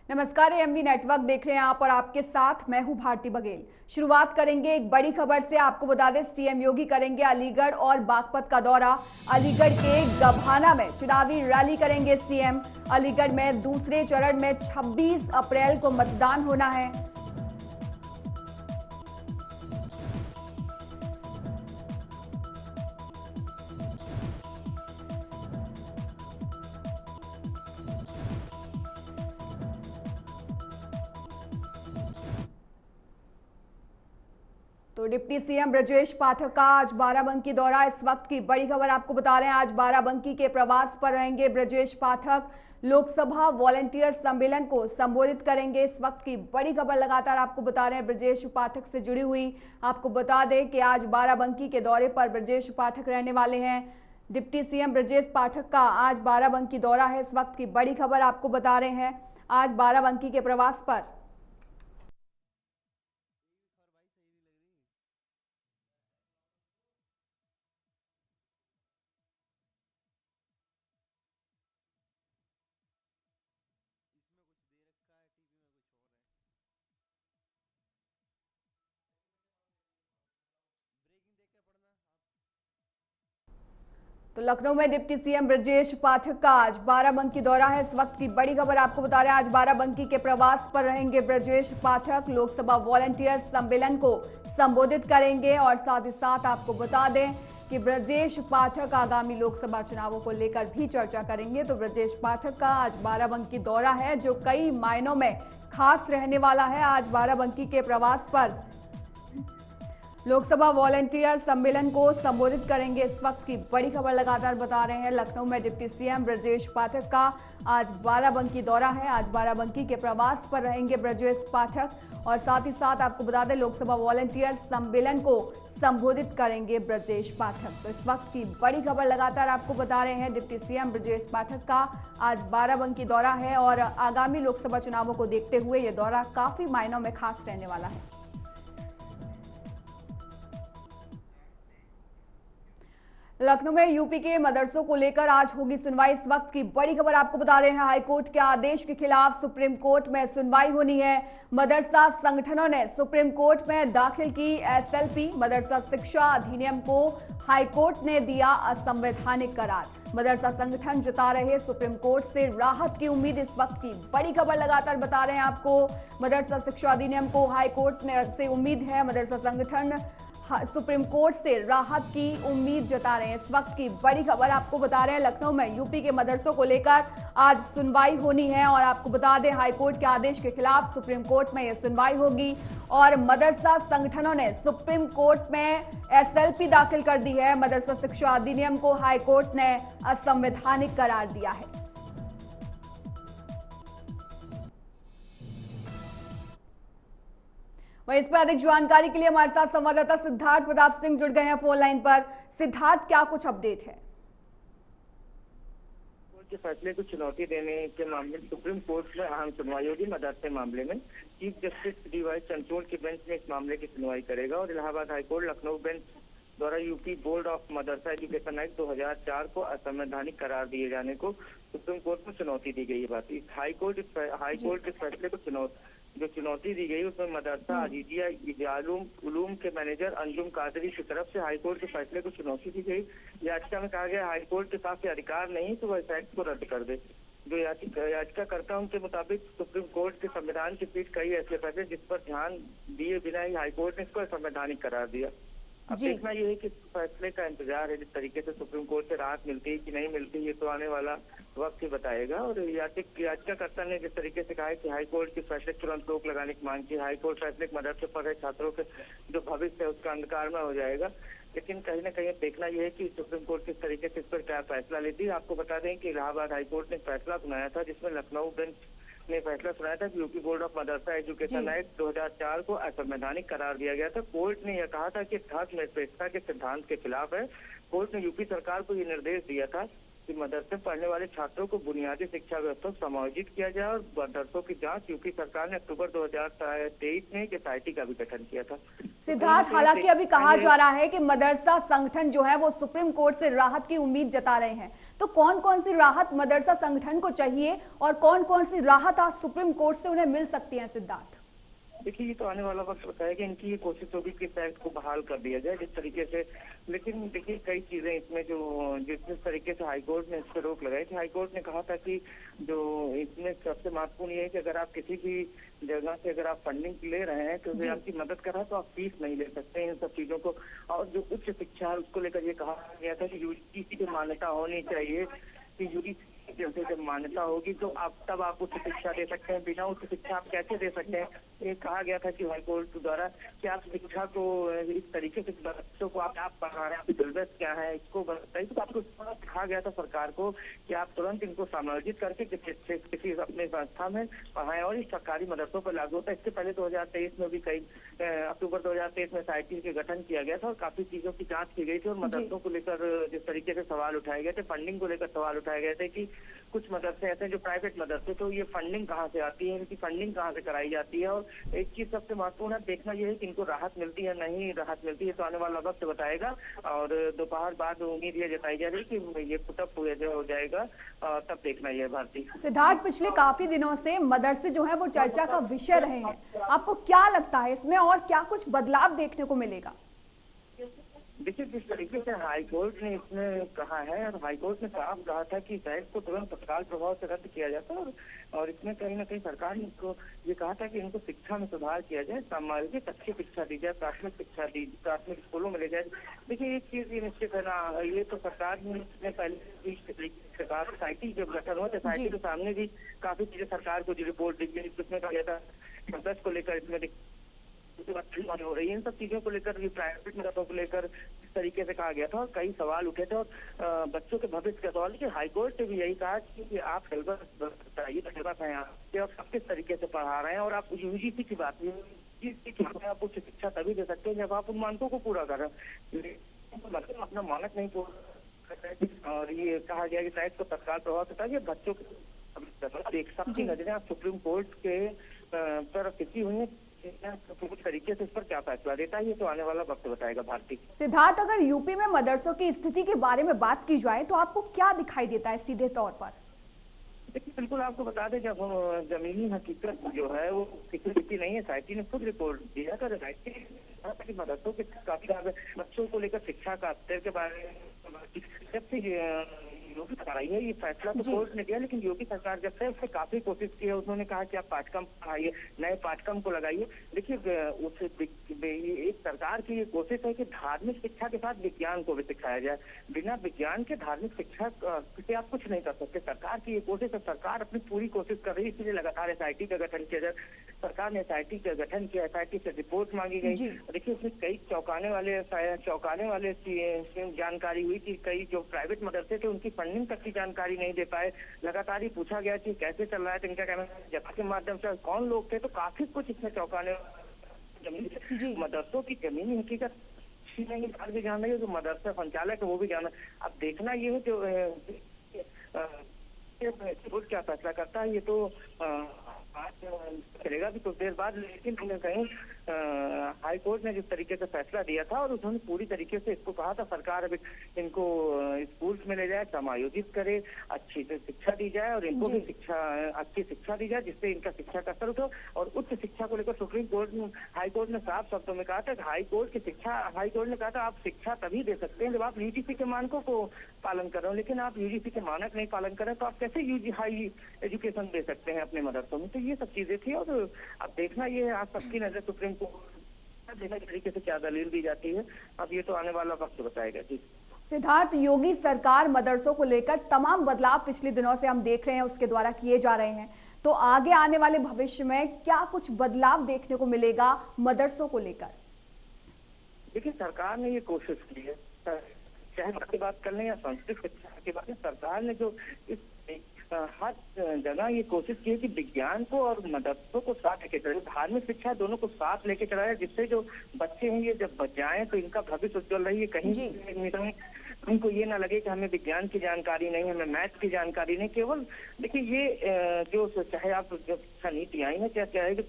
नमस्कार, AMV network देख रहे हैं आप और आपके साथ मैं हूं भारती बघेल। शुरुआत करेंगे एक बड़ी खबर से। आपको बता दें, सीएम योगी करेंगे अलीगढ़ और बागपत का दौरा। अलीगढ़ के गभाना में चुनावी रैली करेंगे सीएम। अलीगढ़ में दूसरे चरण में 26 अप्रैल को मतदान होना है। तो डिप्टी सीएम ब्रजेश पाठक का आज बाराबंकी दौरा। इस वक्त की बड़ी खबर आपको बता रहे हैं, आज बाराबंकी के प्रवास पर रहेंगे ब्रजेश पाठक। लोकसभा वॉलंटियर सम्मेलन को संबोधित करेंगे। इस वक्त की बड़ी खबर लगातार आपको बता रहे हैं ब्रजेश पाठक से जुड़ी हुई। आपको बता दें कि आज बाराबंकी के दौरे पर ब्रजेश पाठक रहने वाले हैं। डिप्टी सीएम ब्रजेश पाठक का आज बाराबंकी दौरा है। इस वक्त की बड़ी खबर आपको बता रहे हैं, आज बाराबंकी के प्रवास पर। तो लखनऊ में डिप्टी सीएम ब्रजेश पाठक का आज बाराबंकी दौरा है। इस वक्त की बड़ी खबर आपको बता रहे हैं, आज बाराबंकी के प्रवास पर रहेंगे ब्रजेश पाठक। लोकसभा वॉलंटियर सम्मेलन को संबोधित करेंगे और साथ ही साथ आपको बता दें कि ब्रजेश पाठक आगामी लोकसभा चुनावों को लेकर भी चर्चा करेंगे। तो ब्रजेश पाठक का आज बाराबंकी दौरा है, जो कई मायनों में खास रहने वाला है। आज बाराबंकी के प्रवास पर लोकसभा वॉलंटियर सम्मेलन को संबोधित करेंगे। इस वक्त की बड़ी खबर लगातार बता रहे हैं, लखनऊ में डिप्टी सीएम ब्रजेश पाठक का आज बाराबंकी दौरा है। आज बाराबंकी के प्रवास पर रहेंगे ब्रजेश पाठक और साथ ही साथ आपको बता दें लोकसभा वॉलंटियर सम्मेलन को संबोधित करेंगे ब्रजेश पाठक। तो इस वक्त की बड़ी खबर लगातार आपको बता रहे हैं, डिप्टी सीएम ब्रजेश पाठक का आज बाराबंकी दौरा है और आगामी लोकसभा चुनावों को देखते हुए ये दौरा काफी मायनों में खास रहने वाला है। लखनऊ में यूपी के मदरसों को लेकर आज होगी सुनवाई। इस वक्त की बड़ी खबर आपको बता रहे हैं, हाईकोर्ट के आदेश के खिलाफ सुप्रीम कोर्ट में सुनवाई होनी है। मदरसा संगठनों ने सुप्रीम कोर्ट में दाखिल की एसएलपी। मदरसा शिक्षा अधिनियम को हाईकोर्ट ने दिया असंवैधानिक करार। मदरसा संगठन जता रहे सुप्रीम कोर्ट से राहत की उम्मीद। इस वक्त की बड़ी खबर लगातार बता रहे हैं आपको, मदरसा शिक्षा अधिनियम को हाईकोर्ट से उम्मीद है। मदरसा संगठन सुप्रीम कोर्ट से राहत की उम्मीद जता रहे हैं। इस वक्त की बड़ी खबर आपको बता रहे हैं, लखनऊ में यूपी के मदरसों को लेकर आज सुनवाई होनी है और आपको बता दें हाईकोर्ट के आदेश के खिलाफ सुप्रीम कोर्ट में यह सुनवाई होगी और मदरसा संगठनों ने सुप्रीम कोर्ट में एसएलपी दाखिल कर दी है। मदरसा शिक्षा अधिनियम को हाईकोर्ट ने असंवैधानिक करार दिया है। वहीं इस पर अधिक जानकारी के लिए हमारे साथ संवाददाता सिद्धार्थ प्रताप सिंह जुड़ गए हैं फोन लाइन पर। सिद्धार्थ, क्या कुछ अपडेट है? कोर्ट के फैसले को चुनौती देने के मामले में सुप्रीम कोर्ट में अहम सुनवाई होगी। मदरसे मामले में चीफ जस्टिस डीवाई चंद्रचूड़ की बेंच में इस मामले की सुनवाई करेगा और इलाहाबाद हाईकोर्ट लखनऊ बेंच द्वारा UP board of Madrasa education act 2004 को असंवैधानिक करार दिए जाने को सुप्रीम कोर्ट में चुनौती दी गई है। इस हाईकोर्ट के फैसले को जो चुनौती दी गई उसमें मदरसा अजीजिया उलूम के मैनेजर अंजुम कादरी की तरफ से हाईकोर्ट के फैसले को चुनौती दी गई। याचिका में कहा गया हाईकोर्ट के पास अधिकार नहीं तो वह इस एक्ट को रद्द कर दे। जो याचिकाकर्ताओं के मुताबिक सुप्रीम कोर्ट के संविधान की पीठ कई ऐसे फैसले जिस पर ध्यान दिए बिना ही हाईकोर्ट ने इसको असंवैधानिक करार दिया। अब देखना यह है कि फैसले का इंतजार है, जिस तरीके से सुप्रीम कोर्ट से राहत मिलती है कि नहीं मिलती, ये तो आने वाला वक्त ही बताएगा। और याचिकाकर्ता ने जिस तरीके से कहा है कि हाईकोर्ट के फैसले तुरंत रोक लगाने की मांग की। हाईकोर्ट फैसले के मदद से पढ़ रहे छात्रों के जो भविष्य है उसका अंधकार में हो जाएगा। लेकिन कहीं ना कहीं देखना यह है कि सुप्रीम कोर्ट किस तरीके से इस पर क्या फैसला लेती है। आपको बता दें कि इलाहाबाद हाईकोर्ट ने फैसला सुनाया था, जिसमें लखनऊ बेंच ने फैसला सुनाया था कि UP board of Madrasa education act 2004 को असंवैधानिक करार दिया गया था। कोर्ट ने यह कहा था कि धर्मनिरपेक्षता के सिद्धांत के खिलाफ है। कोर्ट ने यूपी सरकार को यह निर्देश दिया था कि मदरसे पढ़ने वाले छात्रों को बुनियादी शिक्षा व्यवस्था समायोजित किया जाए और मदरसों की जांच यूपी सरकार ने अक्टूबर 2023 में एसआईटी का भी गठन किया था। सिद्धार्थ, हालांकि अभी कहा जा रहा है कि मदरसा संगठन जो है वो सुप्रीम कोर्ट से राहत की उम्मीद जता रहे हैं, तो कौन कौन सी राहत मदरसा संगठन को चाहिए और कौन कौन सी राहत आज सुप्रीम कोर्ट से उन्हें मिल सकती है? सिद्धार्थ, देखिए, ये तो आने वाला वक्त बताएगा। इनकी ये कोशिश होगी कि इस एक्ट को बहाल कर दिया जाए जिस तरीके से, लेकिन देखिए कई चीजें इसमें जो जिस तरीके से हाईकोर्ट ने इस पर रोक लगाई थी। हाईकोर्ट ने कहा था कि जो इसमें सबसे महत्वपूर्ण ये है कि अगर आप किसी भी जगह से अगर आप फंडिंग ले रहे हैं तो वे आपकी मदद कर रहा है तो आप फीस नहीं ले सकते इन सब चीजों को। और जो उच्च शिक्षा है उसको लेकर ये कहा गया था कि यूजीसी की मान्यता होनी चाहिए, कि यूजीसी जैसे जब मान्यता होगी तो आप तब आप उच्च शिक्षा दे सकते हैं, बिना उच्च शिक्षा आप कैसे दे सकते हैं। ये कहा गया था कि हाईकोर्ट द्वारा कि आप शिक्षा को इस तरीके से बच्चों को आप पढ़ा रहे हैं, आपकी जरूरत क्या है इसको बताइए। तो आपको कहा गया था सरकार को कि आप तुरंत इनको समायोजित करके किसी अपने संस्था में पढ़ाएं और इस सरकारी मदरसों पर लागू होता है। इससे पहले 2023 में भी अक्टूबर 2023 में एसआईटी के गठन किया गया था और काफी चीजों की जांच की गई थी और मदरसों को लेकर जिस तरीके से सवाल उठाए गए थे, फंडिंग को लेकर सवाल उठाए गए थे कि कुछ मदरसे ऐसे हैं जो प्राइवेट मदरसे, तो ये फंडिंग कहाँ से आती है, इनकी फंडिंग कहाँ से कराई जाती है। और एक चीज सबसे महत्वपूर्ण है देखना यह है कि इनको राहत मिलती है नहीं राहत मिलती है, तो आने वाला वक्त बताएगा। और दोपहर बाद उम्मीद ये जताई जा रही है कि ये पुटअप हो जाएगा, तब देखना यह भारती। सिद्धार्थ, पिछले काफी दिनों से मदरसे जो है वो चर्चा का विषय रहे हैं, आपको क्या लगता है इसमें और क्या कुछ बदलाव देखने को मिलेगा? देखिए, जिस तरीके से हाईकोर्ट ने इसमें कहा है और हाईकोर्ट ने साफ कहा था कि टैक्स को तुरंत तत्काल प्रभाव से रद्द किया जाता है और इसमें कहीं ना कहीं सरकार ने इनको ये कहा था कि इनको शिक्षा में सुधार किया जाए, सामाजिक अच्छी शिक्षा दी जाए, प्राथमिक शिक्षा दी प्राथमिक स्कूलों में ले जाए। देखिए, एक चीज ये निश्चित है ना, ये तो सरकार ने पहले सरकार सोसाइटी जब गठन हुआ सोसाइटी के सामने भी काफी चीजें सरकार को जो रिपोर्ट दी गई उसमें कहा गया था मदरस को लेकर इसमें हो रही है, इन सब चीजों को लेकर प्राइवेट मदरसों को लेकर इस तरीके से कहा गया था और कई सवाल उठे थे और बच्चों के भविष्य का सवाल कि हाईकोर्ट ने भी यही कहा कि आप सिलेबस बताइए, सिलेबस है यहाँ आप किस तरीके से पढ़ा रहे हैं और आप यूजीसी की बात आप उच्च शिक्षा तभी दे सकते हैं जब आप उन मानकों को पूरा कर रहे हैं, मतलब अपना मानक नहीं पूरा। और ये कहा गया कि टैक्स को तत्काल प्रभाव से था बच्चों के एक सबकी नजरें आप सुप्रीम कोर्ट के तरफ खिंची हुई है, कुछ तरीके से इस पर क्या फैसला देता है ये तो आने वाला वक्त बताएगा। भारती, सिद्धार्थ, अगर यूपी में मदरसों की स्थिति के बारे में बात की जाए तो आपको क्या दिखाई देता है सीधे तौर पर? देखिए, बिल्कुल आपको बता दें जब हम जमीनी हकीकत जो है वो किसी नहीं है, सोसाइटी ने खुद रिपोर्ट दिया था सोसाइटी मदरसों के काफी बच्चों को लेकर शिक्षा का स्तर के बारे में जब से योगी सरकार आई है ये फैसला तो कोर्ट ने दिया, लेकिन योगी सरकार जब से उसने काफी कोशिश की है। उन्होंने कहा कि आप पाठ्यक्रम पढ़ाइए, नए पाठ्यक्रम को लगाइए। देखिए, एक सरकार की ये कोशिश है कि धार्मिक शिक्षा के साथ विज्ञान को भी सिखाया जाए, बिना विज्ञान के धार्मिक शिक्षा से आप कुछ नहीं कर सकते। सरकार की ये कोशिश है, सरकार अपनी पूरी कोशिश कर रही है, इसलिए लगातार एसआईटी का गठन किया जाए। सरकार ने एसआईटी का गठन किया, एसआईटी से रिपोर्ट मांगी गई। देखिए, उसमें कई चौंकाने वाले जानकारी हुई थी, कई जो प्राइवेट मदरसे थे उनकी फंडिंग तक की जानकारी नहीं दे पाए। लगातार ही पूछा गया कि कैसे चल रहा है, तो इनका कहना है जगह के माध्यम से कौन लोग थे, तो काफी कुछ इसमें चौंकाने मदरसों की जमीनी हकीकत भी जान रही है, जो मदरसा संचालक है वो भी जाना। अब देखना ये है जो क्या फैसला करता है, ये तो चलेगा भी कुछ देर बाद, लेकिन कहीं हाई कोर्ट ने जिस तरीके से फैसला दिया था और उन्होंने पूरी तरीके से इसको कहा था सरकार अब इनको स्कूल्स में ले जाए, समायोजित करे, अच्छी शिक्षा दी जाए और इनको भी अच्छी शिक्षा दी जाए जिससे इनका शिक्षा का स्तर उठो। और उच्च शिक्षा को लेकर सुप्रीम कोर्ट हाई कोर्ट ने साफ शब्दों में कहा था हाई कोर्ट ने कहा था आप शिक्षा तभी दे सकते हैं जब आप यूजीसी के मानकों को पालन कर रहे हो, लेकिन आप यूजीसी के मानक नहीं पालन कर रहे तो आप कैसे हाई एजुकेशन दे सकते हैं अपने मदरसों में। तो ये सब चीजें थी और अब देखना ये आज सबकी नजर सुप्रीम कोर्ट देखने के तरीके से क्या दलील दी जाती है, अब ये तो आने वाला वक्त बताएगा। जी सिद्धार्थ, योगी सरकार मदरसों को लेकर तमाम बदलाव पिछले दिनों से हम देख रहे हैं उसके द्वारा किए जा रहे हैं, तो आगे आने वाले भविष्य में क्या कुछ बदलाव देखने को मिलेगा मदरसों को लेकर? देखिए, सरकार ने ये कोशिश की है, चाहे की बात कर लें या संस्कृत शिक्षा की बात, सरकार ने जो इस हर जगह ये कोशिश की है कि विज्ञान को और मदरसों को साथ लेके चले, धार्मिक शिक्षा दोनों को साथ लेके चलाया, जिससे जो बच्चे हैं ये जब बच जाएं तो इनका भविष्य उज्जवल रही है, कहीं उनको ये ना लगे कि हमें विज्ञान की जानकारी नहीं, हमें मैथ की जानकारी नहीं। केवल देखिए ये जो चाहे आप जब शिक्षा नीति आई है, क्या क्या है कि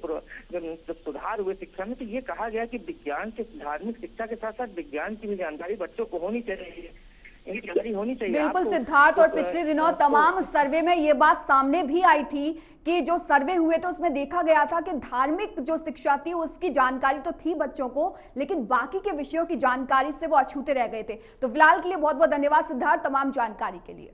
जब सुधार हुए शिक्षा में, तो ये कहा गया कि विज्ञान से धार्मिक शिक्षा के साथ साथ विज्ञान की भी जानकारी बच्चों को होनी चाहिए, इनकी जानकारी होनी चाहिए। बिल्कुल सिद्धार्थ, और पिछले दिनों तमाम सर्वे में ये बात सामने भी आई थी कि जो सर्वे हुए थे उसमें देखा गया था कि धार्मिक जो शिक्षा थी उसकी जानकारी तो थी बच्चों को, लेकिन बाकी के विषयों की जानकारी से वो अछूते रह गए थे। तो फिलहाल के लिए बहुत बहुत धन्यवाद सिद्धार्थ तमाम जानकारी के लिए।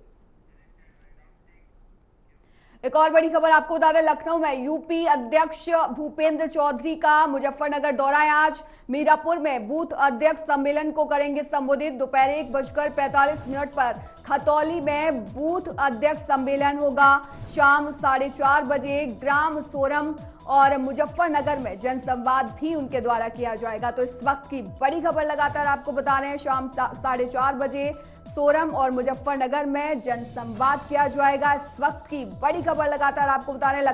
एक और बड़ी खबर आपको बता दें, लखनऊ में यूपी अध्यक्ष भूपेंद्र चौधरी का मुजफ्फरनगर दौरा है। आज मीरापुर में बूथ अध्यक्ष सम्मेलन को करेंगे संबोधित। दोपहर 1:45 पर खतौली में बूथ अध्यक्ष सम्मेलन होगा। शाम 4:30 बजे ग्राम सोरम और मुजफ्फरनगर में जनसंवाद भी उनके द्वारा किया जाएगा। तो इस वक्त की बड़ी खबर लगातार आपको बता रहे हैं, शाम 4:30 बजे सोरम और मुजफ्फरनगर में जनसंवाद किया जाएगा। इस वक्त की बड़ी खबर लगातार आपको बता रहे हैं,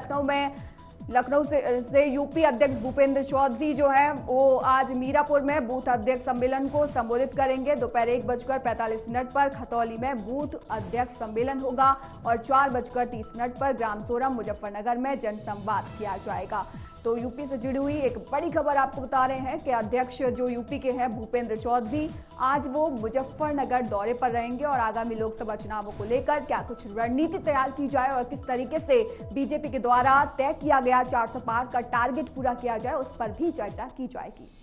लखनऊ से यूपी अध्यक्ष भूपेंद्र चौधरी जो है वो आज मीरापुर में बूथ अध्यक्ष सम्मेलन को संबोधित करेंगे। दोपहर 1:45 पर खतौली में बूथ अध्यक्ष सम्मेलन होगा और 4:30 पर ग्राम सोरम मुजफ्फरनगर में जनसंवाद किया जाएगा। तो यूपी से जुड़ी हुई एक बड़ी खबर आपको बता रहे हैं कि अध्यक्ष जो यूपी के हैं भूपेंद्र चौधरी, आज वो मुजफ्फरनगर दौरे पर रहेंगे और आगामी लोकसभा चुनावों को लेकर क्या कुछ रणनीति तैयार की जाए और किस तरीके से बीजेपी के द्वारा तय किया गया 400 पार का टारगेट पूरा किया जाए, उस पर भी चर्चा की जाएगी।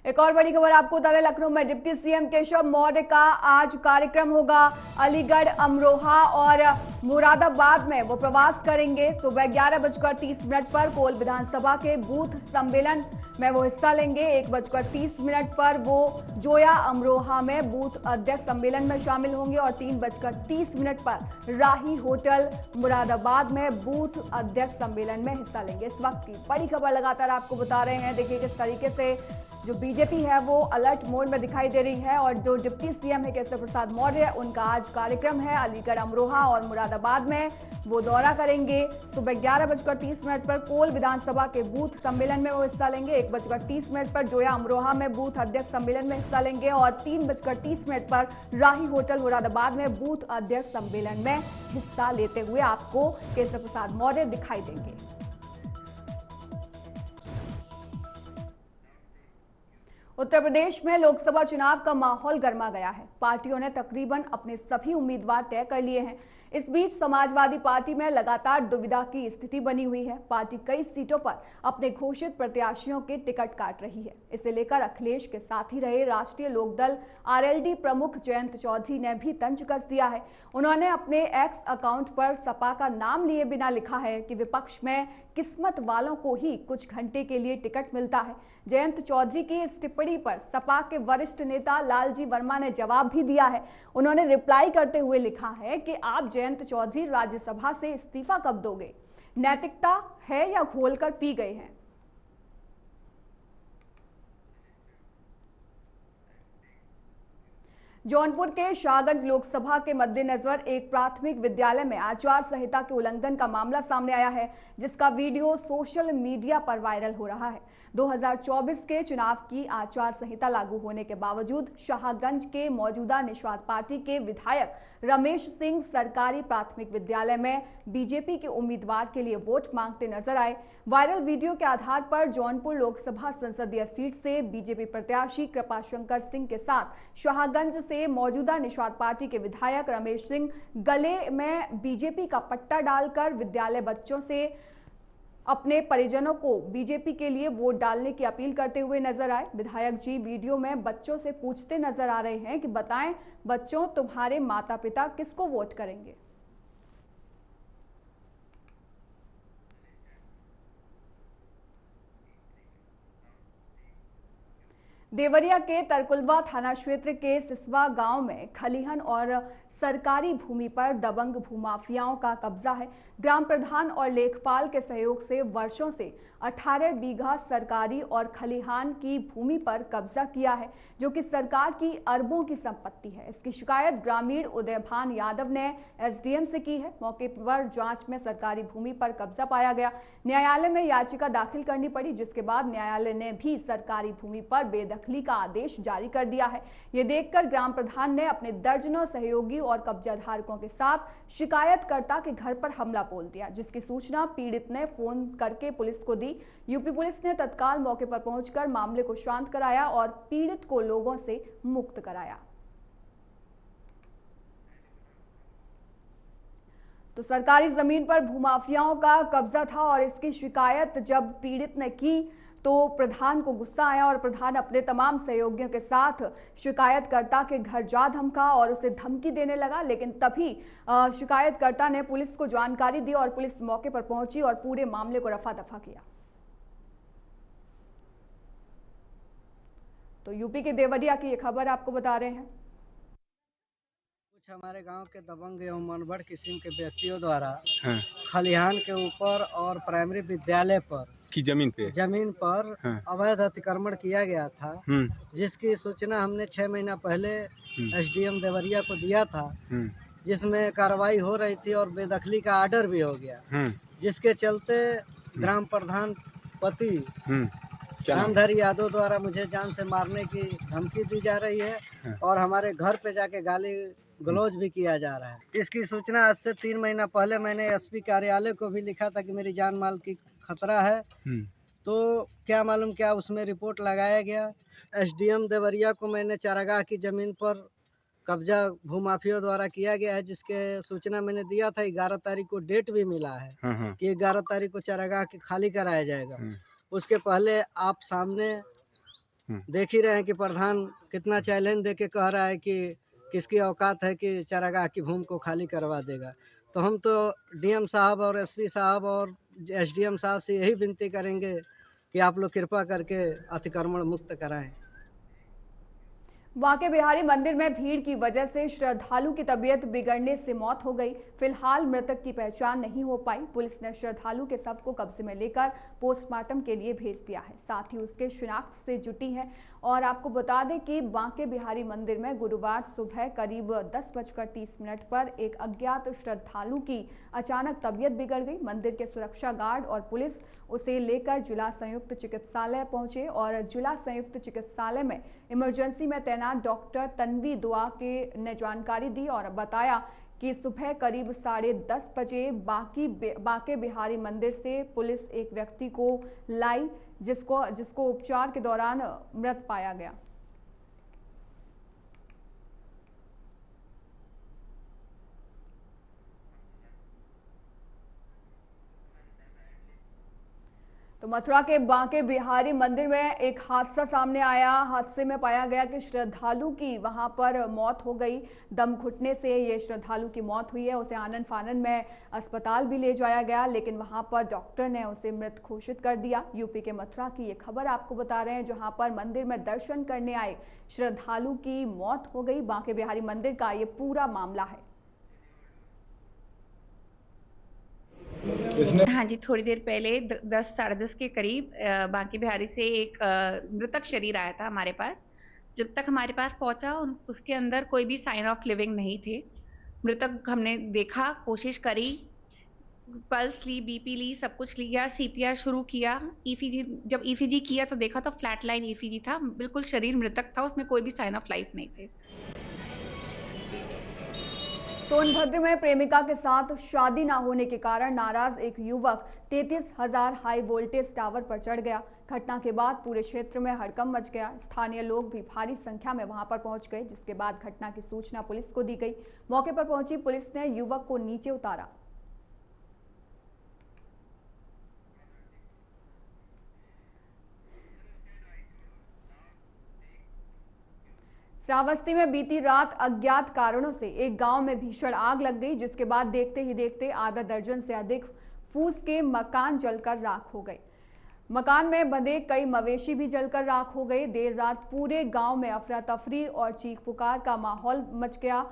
एक और बड़ी खबर आपको बता दें, लखनऊ में डिप्टी सीएम केशव मौर्य का आज कार्यक्रम होगा। अलीगढ़, अमरोहा और मुरादाबाद में वो प्रवास करेंगे। सुबह 11:30 पर कोल विधानसभा के बूथ सम्मेलन में वो हिस्सा लेंगे। 1:30 पर वो जोया अमरोहा में बूथ अध्यक्ष सम्मेलन में शामिल होंगे और 3:30 पर राही होटल मुरादाबाद में बूथ अध्यक्ष सम्मेलन में हिस्सा लेंगे। इस वक्त की बड़ी खबर लगातार आपको बता रहे हैं। देखिए किस तरीके से जो बीजेपी है वो अलर्ट मोड में दिखाई दे रही है और जो डिप्टी सीएम है केशव प्रसाद मौर्य, उनका आज कार्यक्रम है अलीगढ़, अमरोहा और मुरादाबाद में वो दौरा करेंगे। सुबह 11:30 पर कोल विधानसभा के बूथ सम्मेलन में वो हिस्सा लेंगे। 1:30 पर जोया अमरोहा में बूथ अध्यक्ष सम्मेलन में हिस्सा लेंगे और 3:30 पर राही होटल मुरादाबाद में बूथ अध्यक्ष सम्मेलन में हिस्सा लेते हुए आपको केशव प्रसाद मौर्य दिखाई देंगे। उत्तर प्रदेश में लोकसभा चुनाव का माहौल गर्मा गया है। पार्टियों ने तकरीबन अपने सभी उम्मीदवार तय कर लिए हैं। इस बीच समाजवादी पार्टी में लगातार दुविधा की स्थिति बनी हुई है। पार्टी कई सीटों पर अपने घोषित प्रत्याशियों के टिकट काट रही है। इसे लेकर अखिलेश के साथ ही रहे राष्ट्रीय लोकदल आरएलडी प्रमुख जयंत चौधरी ने भी तंज कस दिया है। उन्होंने अपने एक्स अकाउंट पर सपा का नाम लिए बिना लिखा है कि विपक्ष में किस्मत वालों को ही कुछ घंटे के लिए टिकट मिलता है। जयंत चौधरी की इस टिप्पणी पर सपा के वरिष्ठ नेता लालजी वर्मा ने जवाब भी दिया है। उन्होंने रिप्लाई करते हुए लिखा है कि आप जयंत चौधरी राज्यसभा से इस्तीफा कब दोगे? नैतिकता है या घोलकर पी गए हैं? जौनपुर के शाहगंज लोकसभा के मद्देनजर एक प्राथमिक विद्यालय में आचार संहिता के उल्लंघन का मामला सामने आया है, जिसका वीडियो सोशल मीडिया पर वायरल हो रहा है। 2024 के चुनाव की आचार संहिता लागू होने के बावजूद शाहगंज के मौजूदा निषाद पार्टी के विधायक रमेश सिंह सरकारी प्राथमिक विद्यालय में बीजेपी के उम्मीदवार के लिए वोट मांगते नजर आए। वायरल वीडियो के आधार पर जौनपुर लोकसभा संसदीय सीट से बीजेपी प्रत्याशी कृपाशंकर सिंह के साथ शाहगंज से मौजूदा निषाद पार्टी के विधायक रमेश सिंह गले में बीजेपी का पट्टा डालकर विद्यालय बच्चों से अपने परिजनों को बीजेपी के लिए वोट डालने की अपील करते हुए नजर आए। विधायक जी वीडियो में बच्चों से पूछते नजर आ रहे हैं कि बताएं बच्चों, तुम्हारे माता पिता किसको वोट करेंगे? देवरिया के तरकुलवा थाना क्षेत्र के सिसवा गांव में खलिहन और सरकारी भूमि पर दबंग भूमाफियाओं का कब्जा है। ग्राम प्रधान और लेखपाल के सहयोग से वर्षों से 18 बीघा सरकारी और खलिहान की भूमि पर कब्जा किया है, जो कि सरकार की अरबों की संपत्ति है। इसकी शिकायत ग्रामीण उदयभान यादव ने एसडीएम से की है। मौके पर जांच में सरकारी भूमि पर कब्जा पाया गया। न्यायालय में याचिका दाखिल करनी पड़ी, जिसके बाद न्यायालय ने भी सरकारी भूमि पर बेदखल बेदखली का आदेश जारी कर दिया है। ये देखकर ग्राम प्रधान ने अपने दर्जनों सहयोगी और कब्जा धारकों के साथ शिकायतकर्ता के घर पर हमला बोल दिया, जिसकी सूचना पीड़ित ने फोन करके पुलिस को दी। यूपी पुलिस ने तत्काल मौके पर पहुंचकर मामले को शांत कराया और पीड़ित को लोगों से मुक्त कराया। तो सरकारी जमीन पर भूमाफियाओं का कब्जा था और इसकी शिकायत जब पीड़ित ने की तो प्रधान को गुस्सा आया और प्रधान अपने तमाम सहयोगियों के साथ शिकायतकर्ता के घर जा धमका और उसे धमकी देने लगा। लेकिन तभी शिकायतकर्ता ने पुलिस को जानकारी दी और पुलिस मौके पर पहुंची और पूरे मामले को रफा दफा किया। तो यूपी के देवरिया की ये खबर आपको बता रहे हैं। कुछ हमारे गांव के दबंग एवं मनबड़ किस्म के व्यक्तियों द्वारा खलिहान के ऊपर और प्राइमरी विद्यालय पर की जमीन पर अवैध अतिक्रमण किया गया था, जिसकी सूचना हमने 6 महीना पहले एसडीएम देवरिया को दिया था, जिसमें कार्रवाई हो रही थी और बेदखली का आर्डर भी हो गया, जिसके चलते ग्राम प्रधान पति रामधारी यादव द्वारा मुझे जान से मारने की धमकी दी जा रही है और हमारे घर पे जाके गाली गलौज भी किया जा रहा है। इसकी सूचना आज से 3 महीना पहले मैंने एसपी कार्यालय को भी लिखा था कि मेरी जान माल की खतरा है, तो क्या मालूम क्या उसमें रिपोर्ट लगाया गया। एसडीएम देवरिया को मैंने चारागाह की जमीन पर कब्जा भूमाफियों द्वारा किया गया है, जिसके सूचना मैंने दिया था। 11 तारीख को डेट भी मिला है कि 11 तारीख को चारागाह की खाली कराया जाएगा। उसके पहले आप सामने देख ही रहे हैं कि प्रधान कितना चैलेंज देके कह रहा है कि किसकी औकात है कि चारागाह की भूमि को खाली करवा देगा। तो हम तो डीएम साहब और एसपी साहब और एसडीएम साहब से यही विनती करेंगे कि आप लोग कृपा करके अतिक्रमण मुक्त कराएं। बांके बिहारी मंदिर में भीड़ की वजह से श्रद्धालु की तबीयत बिगड़ने से मौत हो गई। फिलहाल मृतक की पहचान नहीं हो पाई। पुलिस ने श्रद्धालु के शव को कब्जे में लेकर पोस्टमार्टम के लिए भेज दिया है, साथ ही उसके शिनाख्त से जुटी है। और आपको बता दें कि बांके बिहारी मंदिर में गुरुवार सुबह करीब 10:30 पर एक अज्ञात श्रद्धालु की अचानक तबीयत बिगड़ गई। मंदिर के सुरक्षा गार्ड और पुलिस उसे लेकर जिला संयुक्त चिकित्सालय पहुंचे और जिला संयुक्त चिकित्सालय में इमरजेंसी में तैनात डॉक्टर तन्वी दुआ ने जानकारी दी और बताया कि सुबह करीब 10:30 बजे बांके बिहारी मंदिर से पुलिस एक व्यक्ति को लाई, जिसको उपचार के दौरान मृत पाया गया। तो मथुरा के बांके बिहारी मंदिर में एक हादसा सामने आया। हादसे में पाया गया कि श्रद्धालु की वहां पर मौत हो गई। दम घुटने से ये श्रद्धालु की मौत हुई है। उसे आनन फानन में अस्पताल भी ले जाया गया, लेकिन वहां पर डॉक्टर ने उसे मृत घोषित कर दिया। यूपी के मथुरा की ये खबर आपको बता रहे हैं, जहां पर मंदिर में दर्शन करने आए श्रद्धालु की मौत हो गई। बांके बिहारी मंदिर का ये पूरा मामला है। हाँ जी, थोड़ी देर पहले 10 साढ़े 10 के करीब बांके बिहारी से एक मृतक शरीर आया था हमारे पास। जब तक हमारे पास पहुंचा उसके अंदर कोई भी साइन ऑफ लिविंग नहीं थे। मृतक हमने देखा, कोशिश करी, पल्स ली, बीपी ली, सब कुछ लिया, सीपीआर शुरू किया, ईसीजी जब ईसीजी किया तो देखा तो फ्लैट लाइन ईसीजी था, बिल्कुल शरीर मृतक था, उसमें कोई भी साइन ऑफ लाइफ नहीं थे। सोनभद्र में प्रेमिका के साथ शादी न होने के कारण नाराज एक युवक 33,000 हाई वोल्टेज टावर पर चढ़ गया। घटना के बाद पूरे क्षेत्र में हड़कंप मच गया। स्थानीय लोग भी भारी संख्या में वहां पर पहुंच गए, जिसके बाद घटना की सूचना पुलिस को दी गई। मौके पर पहुंची पुलिस ने युवक को नीचे उतारा। श्रावस्ती में बीती रात अज्ञात कारणों से एक गांव में भीषण आग लग गई, जिसके बाद देखते ही देखते आधा दर्जन से अधिक फूस के मकान जलकर राख हो गए। मकान में बंधे कई मवेशी भी जलकर राख हो गए। देर रात पूरे गांव में अफरा तफरी और चीख पुकार का माहौल मच गया।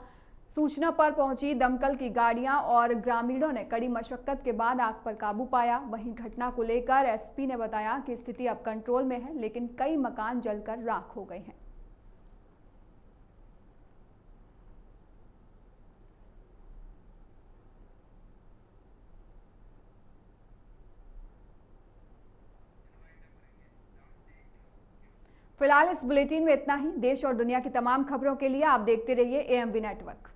सूचना पर पहुंची दमकल की गाड़ियां और ग्रामीणों ने कड़ी मशक्कत के बाद आग पर काबू पाया। वहीं घटना को लेकर एसपी ने बताया कि स्थिति अब कंट्रोल में है, लेकिन कई मकान जलकर राख हो गए हैं। फिलहाल इस बुलेटिन में इतना ही। देश और दुनिया की तमाम खबरों के लिए आप देखते रहिए AMV नेटवर्क।